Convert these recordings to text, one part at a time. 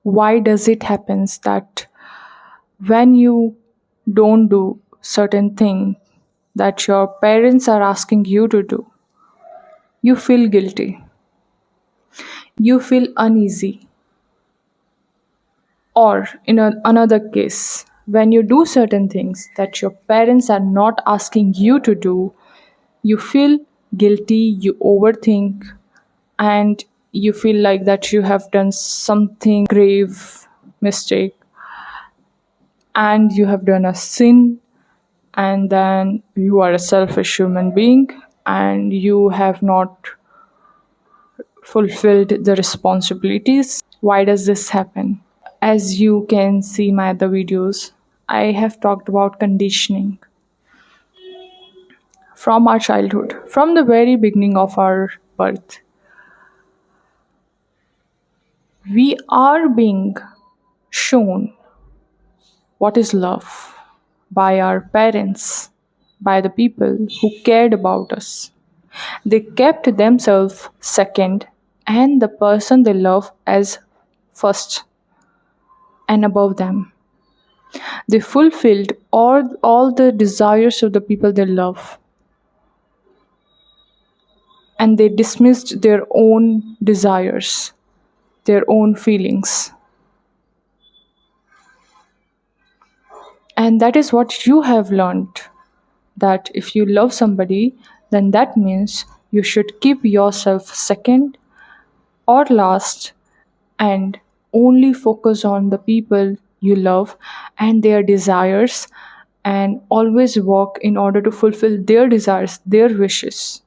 Why does it happens that when you don't do certain thing that your parents are asking you to do, you feel guilty, you feel uneasy, or in another case, when you do certain things that your parents are not asking you to do, you feel guilty, you overthink, and you feel like that you have done something grave mistake and you have done a sin, and then you are a selfish human being and you have not fulfilled the responsibilities. Why does this happen? As you can see my other videos, I have talked about conditioning from our childhood, from the very beginning of our birth. We are being shown what is love by our parents, by the people who cared about us. They kept themselves second and the person they love as first and above them. They fulfilled all the desires of the people they love, and they dismissed their own desires, their own feelings. And that is what you have learned, that if you love somebody, then that means you should keep yourself second or last and only focus on the people you love and their desires, and always work in order to fulfill their desires, their wishes,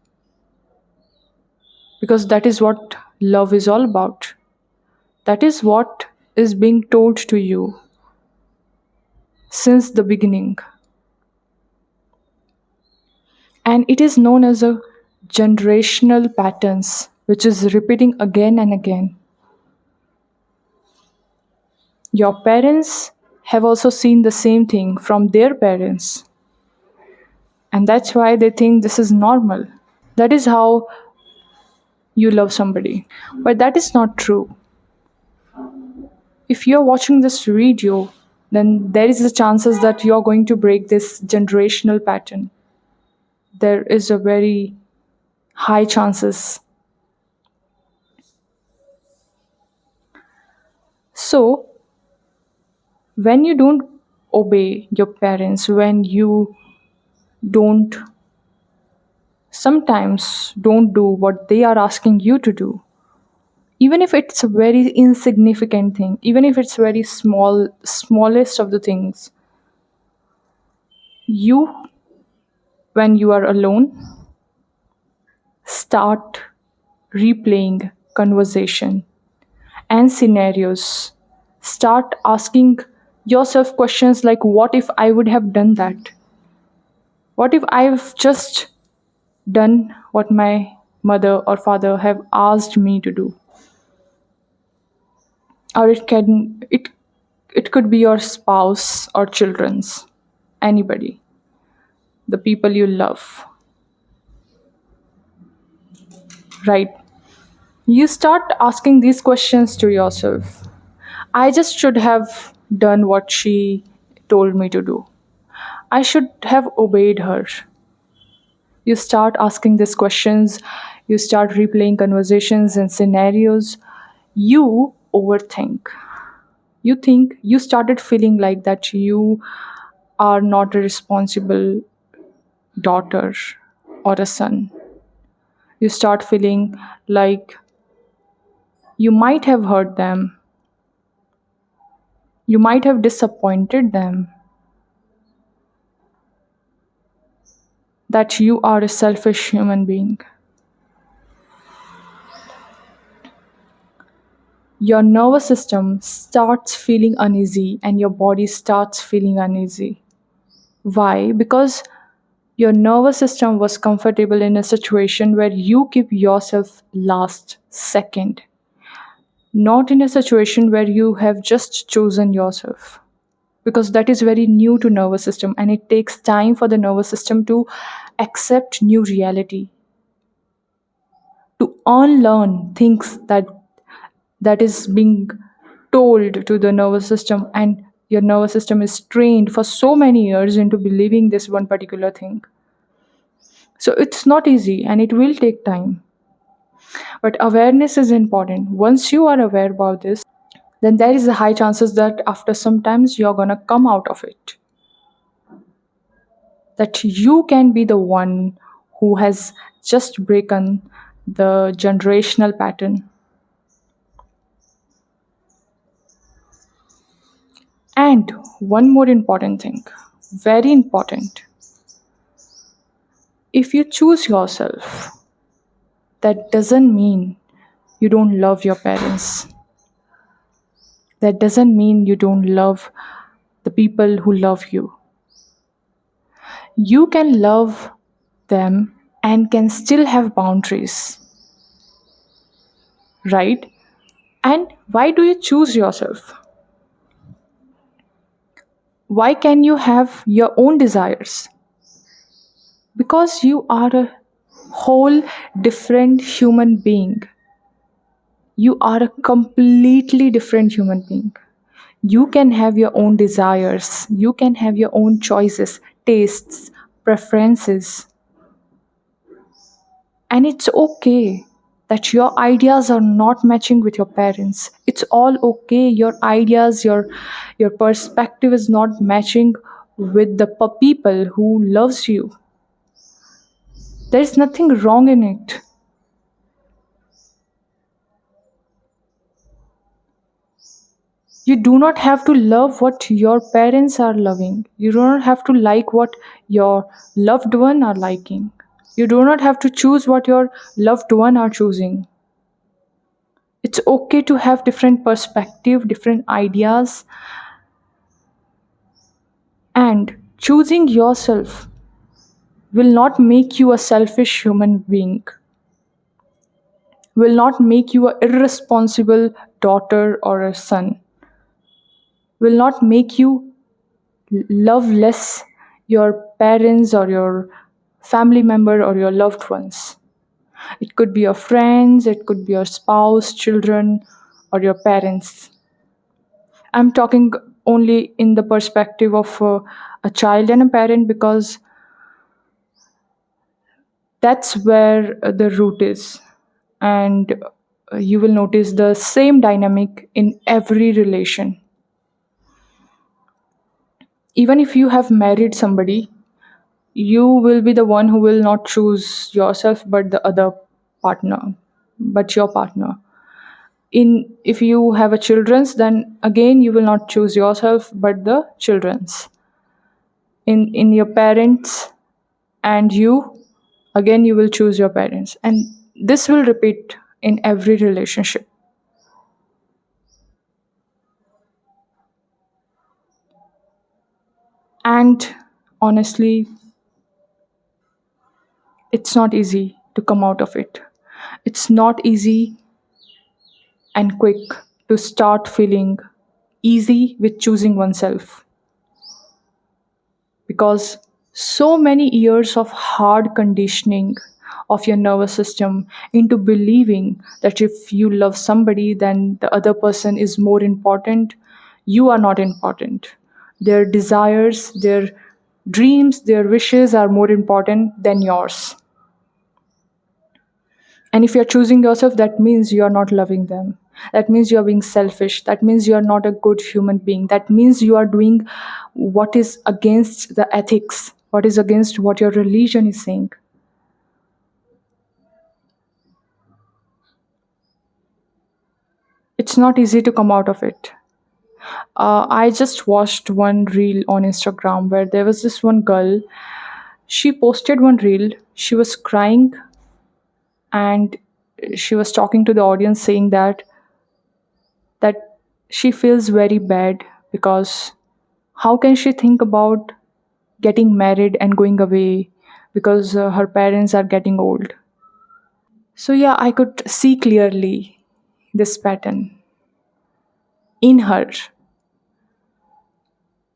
because that is what love is all about. That is what is being told to you since the beginning. And it is known as a generational patterns which is repeating again and again. Your parents have also seen the same thing from their parents, and that's why they think this is normal. That is how you love somebody. But that is not true. If you're watching this video, then there is a chances that you're going to break this generational pattern. There is a very high chances. So when you don't obey your parents, when you don't sometimes don't do what they are asking you to do, even if it's a very insignificant thing, even if it's very smallest of the things, you, when you are alone, start replaying conversation and scenarios. Start asking yourself questions like, what if I would have done that? What if I've just done what my mother or father have asked me to do? Or it could be your spouse or children's, anybody, the people you love, right? You start asking these questions to yourself. I just should have done what she told me to do. I should have obeyed her. You start asking these questions, you start replaying conversations and scenarios. You overthink. You think you started feeling like that you are not a responsible daughter or a son. You start feeling like you might have hurt them, you might have disappointed them, that you are a selfish human being. Your nervous system starts feeling uneasy and your body starts feeling uneasy. Why? Because your nervous system was comfortable in a situation where you keep yourself last, second, not in a situation where you have just chosen yourself, because that is very new to nervous system and it takes time for the nervous system to accept new reality, to unlearn things that is being told to the nervous system, and your nervous system is trained for so many years into believing this one particular thing. So it's not easy and it will take time. But awareness is important. Once you are aware about this, then there is a high chances that after some times you're gonna come out of it. That you can be the one who has just broken the generational pattern. And one more important thing, very important. If you choose yourself, that doesn't mean you don't love your parents. That doesn't mean you don't love the people who love you. You can love them and can still have boundaries, right? And why do you choose yourself? Why can you have your own desires? Because you are a whole different human being. You are a completely different human being. You can have your own desires, you can have your own choices, tastes, preferences. And it's okay that your ideas are not matching with your parents. It's all okay. Your ideas, your perspective is not matching with the people who loves you. There's nothing wrong in it. You do not have to love what your parents are loving. You do not have to like what your loved one are liking. You do not have to choose what your loved one are choosing. It's okay to have different perspective, different ideas, and choosing yourself will not make you a selfish human being, will not make you an irresponsible daughter or a son, will not make you love less your parents or your family member or your loved ones. It could be your friends, it could be your spouse, children, or your parents. I'm talking only in the perspective of a child and a parent because that's where the root is. And you will notice the same dynamic in every relation. Even if you have married somebody, you will be the one who will not choose yourself but the other partner, but your partner. In if you have a children's, then again you will not choose yourself but the children's. In your parents and you, again you will choose your parents, and this will repeat in every relationship. And honestly, it's not easy to come out of it. It's not easy and quick to start feeling easy with choosing oneself, because so many years of hard conditioning of your nervous system into believing that if you love somebody then the other person is more important. You are not important. Their desires, their dreams, their wishes are more important than yours. And if you're choosing yourself, that means you are not loving them. That means you are being selfish. That means you are not a good human being. That means you are doing what is against the ethics, what is against what your religion is saying. It's not easy to come out of it. I just watched one reel on Instagram where there was this one girl. She posted one reel. She was crying and she was talking to the audience saying that she feels very bad because how can she think about getting married and going away because her parents are getting old. So yeah, I could see clearly this pattern in her,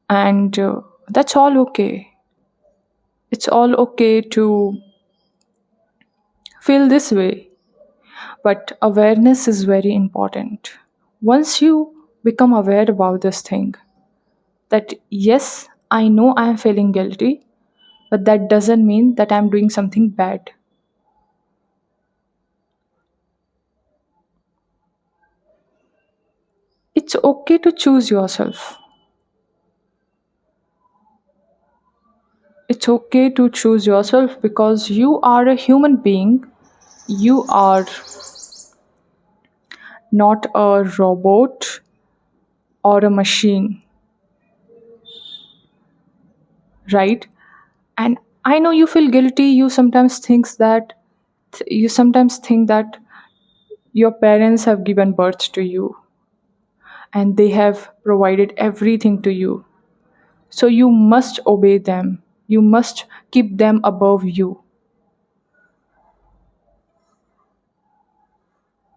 and that's all okay. It's all okay to feel this way, but awareness is very important. Once you become aware about this thing, that yes, I know I am feeling guilty, but that doesn't mean that I'm doing something bad. It's okay to choose yourself. It's okay to choose yourself because you are a human being. You are not a robot or a machine, right? And I know you feel guilty. You sometimes think that your parents have given birth to you and they have provided everything to you. So you must obey them. You must keep them above you.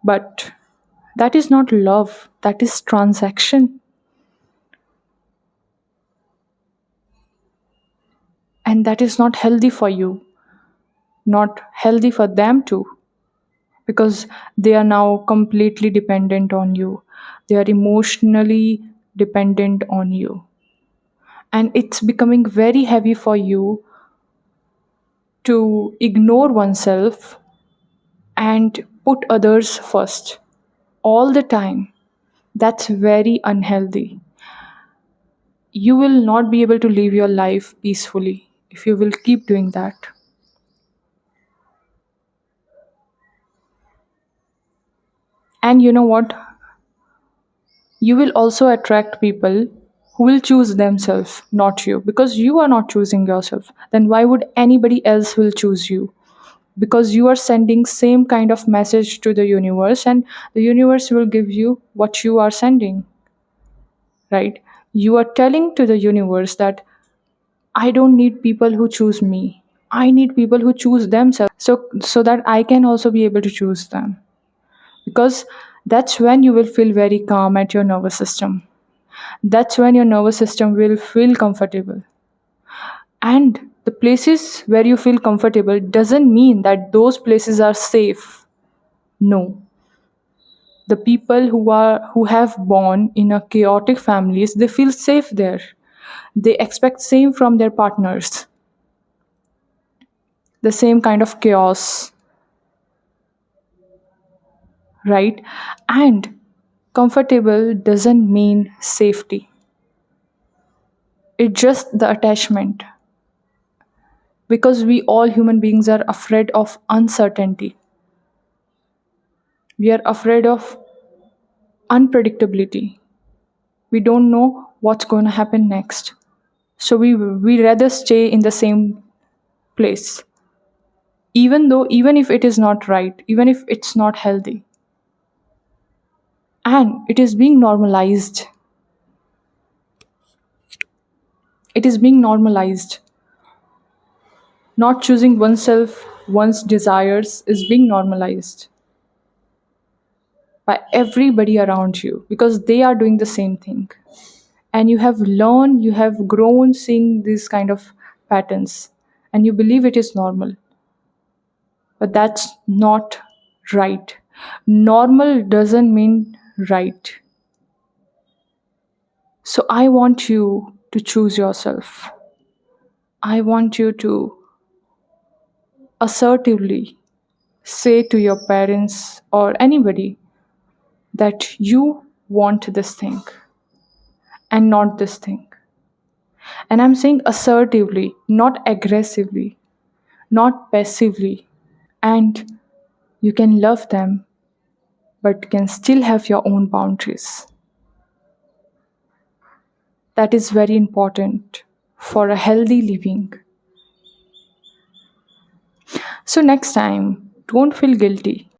But that is not love, that is transaction. And that is not healthy for you, not healthy for them too, because they are now completely dependent on you. They are emotionally dependent on you. And it's becoming very heavy for you to ignore oneself and put others first all the time. That's very unhealthy. You will not be able to live your life peacefully if you will keep doing that. And you know what? You will also attract people who will choose themselves, not you, because you are not choosing yourself. Then why would anybody else will choose you? Because you are sending same kind of message to the universe, and the universe will give you what you are sending, right? You are telling to the universe that I don't need people who choose me. I need people who choose themselves, so that I can also be able to choose them. Because that's when you will feel very calm at your nervous system. That's when your nervous system will feel comfortable. And the places where you feel comfortable doesn't mean that those places are safe. No. The people who have born in a chaotic families, they feel safe there. They expect same from their partners. The same kind of chaos, right? And comfortable doesn't mean safety. It's just the attachment. Because we all human beings are afraid of uncertainty. We are afraid of unpredictability. We don't know what's going to happen next. So we rather stay in the same place, even if it is not right, even if it's not healthy. And it is being normalized. It is being normalized. Not choosing oneself, one's desires is being normalized by everybody around you because they are doing the same thing. And you have learned, you have grown seeing these kind of patterns, and you believe it is normal. But that's not right. Normal doesn't mean right. So I want you to choose yourself. I want you to assertively say to your parents or anybody that you want this thing and not this thing. And I'm saying assertively, not aggressively, not passively. And you can love them, but can still have your own boundaries. That is very important for a healthy living. So, next time, don't feel guilty.